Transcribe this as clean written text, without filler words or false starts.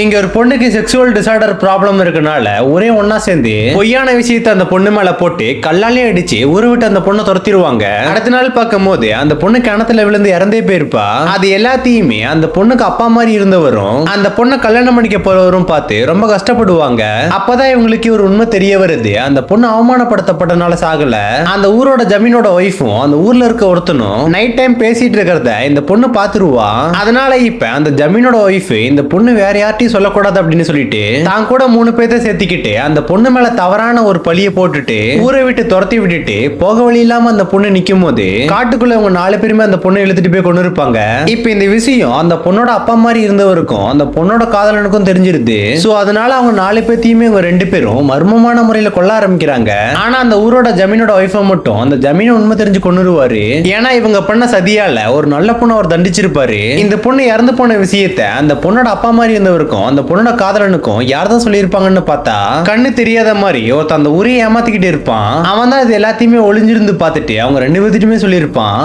இங்க ஒரு பொண்ணுக்கு செக்ஸுவல் டிசார்டர் ப்ராப்ளம் இருக்கனால ஒரே ஒன்னா சேர்ந்து பொய்யான விஷயத்தை அந்த பொண்ணு மேல போட்டு கல்லாலே அடிச்சு ஊரை விட்டு அந்த பொண்ணை துரத்திடுவாங்க. அடுத்த நாள் பார்க்கும் போது அந்த பொண்ணு கிணத்துல விழுந்து இறந்தே போயிருப்பா. அது எல்லாத்தையுமே அந்த பொண்ணுக்கு அப்பா மாதிரி இருந்தவரும் அந்த பொண்ணை கல்யாணம் பண்ணிக்க போறவரும் பார்த்து ரொம்ப கஷ்டப்படுவாங்க. அப்பதான் இவங்களுக்கு ஒரு உண்மை தெரிய வருது, அந்த பொண்ணு அவமானப்படுத்தப்பட்டனால சாகல, அந்த ஊரோட ஜமீனோட ஒய்ஃபும் அந்த ஊர்ல இருக்க ஒருத்தனும் நைட் டைம் பேசிட்டு இருக்கிறத இந்த பொண்ணு பாத்துருவா. அதனால இப்ப அந்த ஜமீனோட ஒய்ஃப் இந்த பொண்ணு வேற யார்ட்டையும் சொல்லக்கூடாது அப்படின்னு சொல்லிட்டு தான் கூட 3 பேர்த்த சேர்த்திக்கிட்டு அந்த பொண்ணு மேல தவறான ஒரு பழிய போட்டுட்டு ஊரை விட்டு துரத்தி விட்டுட்டு போக வழி இல்லாம அந்த பொண்ணு நிக்கும் போது காட்டுக்குள்ள அவங்க 4 பேருமே அந்த பொண்ணை இழுத்துட்டு போய் கொண்டு இருப்பாங்க. இப்ப இந்த விஷயம் அந்த பொண்ணோட அப்பா மாதிரி இருந்தவருக்கும் அந்த பொண்ணோட காதலனுக்கும் தெரிஞ்சிருது. சோ அதனால அவங்க 4 பேர்த்தையுமே இவங்க 2 பேரும் மர்மமான முறையில கொல்ல ஆரம்பிக்கிறாங்க. ஆனா அந்த ஊரோட ஜமீனோட ஒய்ஃபை மட்டும் அந்த ஜமீனை உண்மை தெரிஞ்சு கொண்டுருவாரு. ஏன்னா இவங்க பண்ண சதியால ஒரு நல்ல பொண்ணை அவர் தண்டிச்சிருப்பாரு. இந்த பொண்ணு இறந்து போன விஷயத்த அந்த பொண்ணோட அப்பா மாதிரி இருந்தவருக்கும் அந்த பொண்ணோட காதலனுக்கும் யார்தான் சொல்லியிருப்பாங்கன்னு பார்த்தா கண்ணு தெரியாத மாதிரி ஒருத்த அந்த ஊரையை ஏமாத்திக்கிட்டு இருப்பான். அவன் தான் இது எல்லாத்தையுமே ஒளிஞ்சிருந்து பார்த்துட்டு அவங்க 2 பேர்த்திட்டுமே சொல்லியிருப்பான்.